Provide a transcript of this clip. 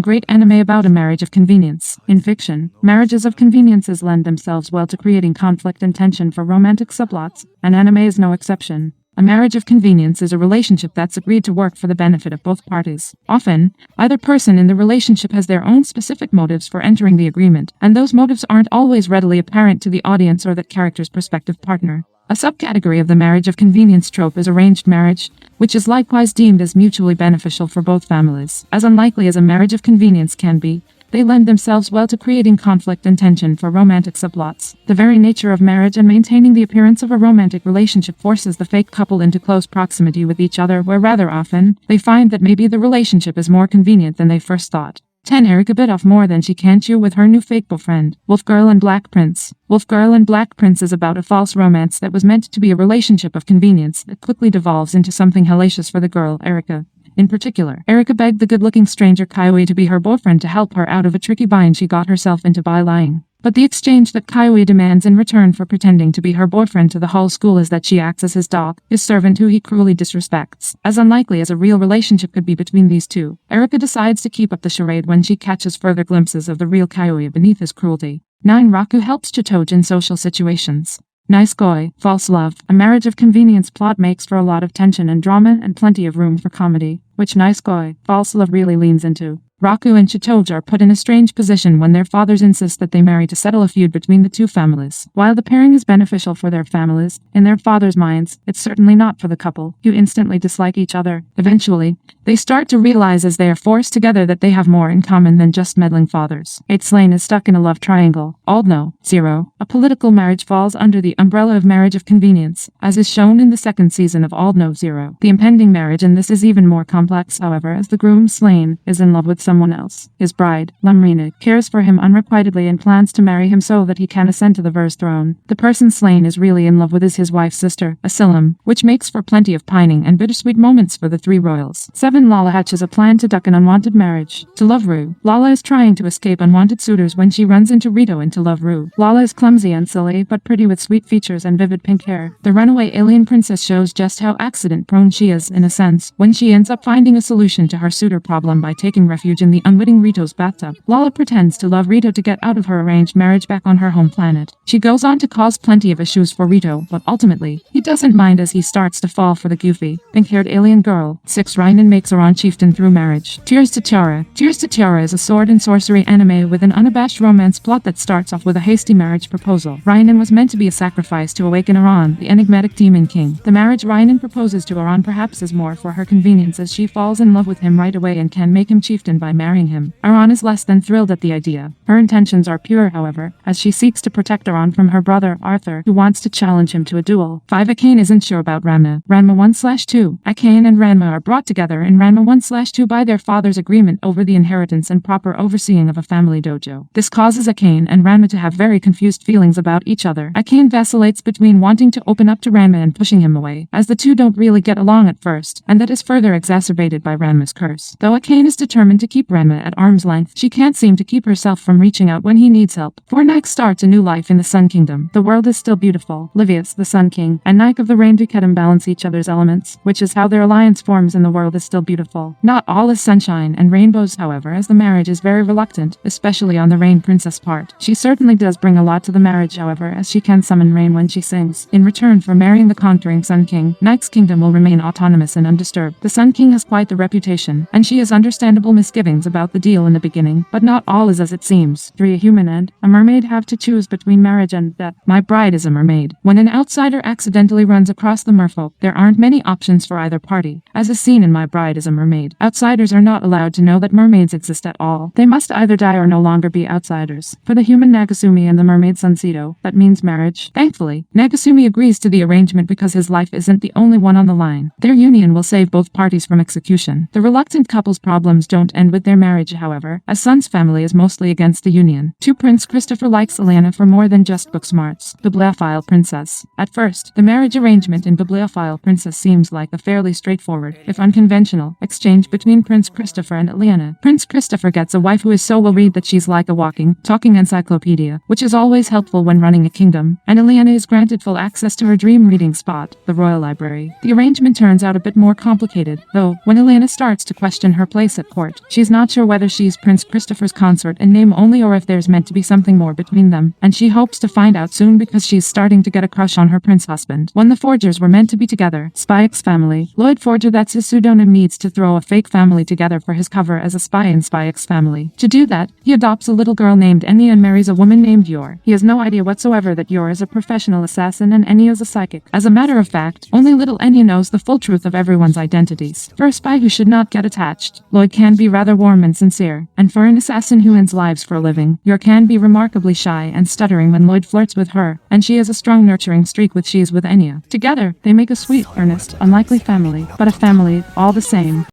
great anime about a marriage of convenience. In fiction, marriages of conveniences lend themselves well to creating conflict and tension for romantic subplots, and anime is no exception. A marriage of convenience is a relationship that's agreed to work for the benefit of both parties. Often, either person in the relationship has their own specific motives for entering the agreement, and those motives aren't always readily apparent to the audience or that character's prospective partner. A subcategory of the marriage of convenience trope is arranged marriage, which is likewise deemed as mutually beneficial for both families. As unlikely as a marriage of convenience can be, they lend themselves well to creating conflict and tension for romantic subplots. The very nature of marriage and maintaining the appearance of a romantic relationship forces the fake couple into close proximity with each other, where rather often, they find that maybe the relationship is more convenient than they first thought. 10. Erika bit off more than she can chew with her new fake boyfriend. Wolf Girl and Black Prince. Wolf Girl and Black Prince is about a false romance that was meant to be a relationship of convenience that quickly devolves into something hellacious for the girl, Erika. In particular, Erika begged the good-looking stranger Kaiui to be her boyfriend to help her out of a tricky bind she got herself into by lying. But the exchange that Kaiui demands in return for pretending to be her boyfriend to the whole school is that she acts as his dog, his servant who he cruelly disrespects. As unlikely as a real relationship could be between these two, Erika decides to keep up the charade when she catches further glimpses of the real Kaiui beneath his cruelty. 9. Raku helps Chitoge in social situations. Nice Guy, False Love. A marriage of convenience plot makes for a lot of tension and drama and plenty of room for comedy, which Nice Guy, False Love really leans into. Raku and Chitoge are put in a strange position when their fathers insist that they marry to settle a feud between the two families. While the pairing is beneficial for their families, in their fathers' minds, it's certainly not for the couple, who instantly dislike each other. Eventually, they start to realize as they are forced together that they have more in common than just meddling fathers. 8. Slane is stuck in a love triangle. Aldno, Zero. A political marriage falls under the umbrella of marriage of convenience, as is shown in the second season of Aldno Zero. The impending marriage in this is even more complex, however, as the groom, Slane, is in love with someone else. His bride, Lumrina, cares for him unrequitedly and plans to marry him so that he can ascend to the Ver's throne. The person Slane is really in love with is his wife's sister, Asilim, which makes for plenty of pining and bittersweet moments for the three royals. 7. Lala hatches a plan to duck an unwanted marriage. To Love-Ru. Lala is trying to escape unwanted suitors when she runs into Rito into Love-Ru. Lala is clumsy and silly, but pretty with sweet features and vivid pink hair. The runaway alien princess shows just how accident-prone she is, in a sense, when she ends up finding a solution to her suitor problem by taking refuge in the unwitting Rito's bathtub. Lala pretends to love Rito to get out of her arranged marriage back on her home planet. She goes on to cause plenty of issues for Rito, but ultimately, he doesn't mind as he starts to fall for the goofy, pink-haired alien girl. 6. Reinen makes Aran chieftain through marriage. Tears to Tiara. Tears to Tiara is a sword and sorcery anime with an unabashed romance plot that starts off with a hasty marriage proposal. Reinen was meant to be a sacrifice to awaken Aran, the enigmatic demon king. The marriage Reinen proposes to Aran perhaps is more for her convenience as she falls in love with him right away and can make him chieftain by marrying him. Aran is less than thrilled at the idea. Her intentions are pure, however, as she seeks to protect Aran from her brother, Arthur, who wants to challenge him to a duel. 5. Akane isn't sure about Ranma. Ranma 1/2. Akane and Ranma are brought together in Ranma 1/2 by their father's agreement over the inheritance and proper overseeing of a family dojo. This causes Akane and Ranma to have very confused feelings about each other. Akane vacillates between wanting to open up to Ranma and pushing him away, as the two don't really get along at first, and that is further exacerbated by Ranma's curse. Though Akane is determined to keep Ranma at arm's length, she can't seem to keep herself from reaching out when he needs help. For Nike starts a new life in the Sun Kingdom. The world is still beautiful. Livius, the Sun King, and Nike of the Rain Duketum balance each other's elements, which is how their alliance forms and the world is still beautiful. Not all is sunshine and rainbows, however, as the marriage is very reluctant, especially on the Rain Princess part. She certainly does bring a lot to the marriage, however, as she can summon rain when she sings. In return for marrying the conquering Sun King, Nike's kingdom will remain autonomous and undisturbed. The Sun King has quite the reputation, and she has understandable misgivings about the deal in the beginning, but not all is as it seems. 3. A human and a mermaid have to choose between marriage and death. My bride is a mermaid. When an outsider accidentally runs across the merfolk, there aren't many options for either party. As is seen in My Bride is a Mermaid, outsiders are not allowed to know that mermaids exist at all. They must either die or no longer be outsiders. For the human Nagasumi and the mermaid Sunsedo, that means marriage. Thankfully, Nagasumi agrees to the arrangement because his life isn't the only one on the line. Their union will save both parties from execution. The reluctant couple's problems don't end with their marriage, however, as Sun's family is mostly against the union. 2. Prince Christopher likes Eliana for more than just book smarts. Bibliophile Princess. At first, the marriage arrangement in Bibliophile Princess seems like a fairly straightforward, if unconventional, exchange between Prince Christopher and Eliana. Prince Christopher gets a wife who is so well-read that she's like a walking, talking encyclopedia, which is always helpful when running a kingdom, and Eliana is granted full access to her dream reading spot, the Royal Library. The arrangement turns out a bit more complicated, though, when Eliana starts to question her place at court. She's is not sure whether she's Prince Christopher's consort in name only or if there's meant to be something more between them, and she hopes to find out soon because she's starting to get a crush on her prince husband. When the Forgers were meant to be together, Spike's family, Lloyd Forger, that's his pseudonym, needs to throw a fake family together for his cover as a spy in Spike's family. To do that, he adopts a little girl named Enya and marries a woman named Yor. He has no idea whatsoever that Yor is a professional assassin and Enya is a psychic. As a matter of fact, only little Enya knows the full truth of everyone's identities. For a spy who should not get attached, Lloyd can be rather warm and sincere, and for an assassin who ends lives for a living, Yor can be remarkably shy and stuttering when Lloyd flirts with her, and she has a strong nurturing streak with she's with Enya. Together, they make a sweet, earnest, unlikely family, but a family all the same.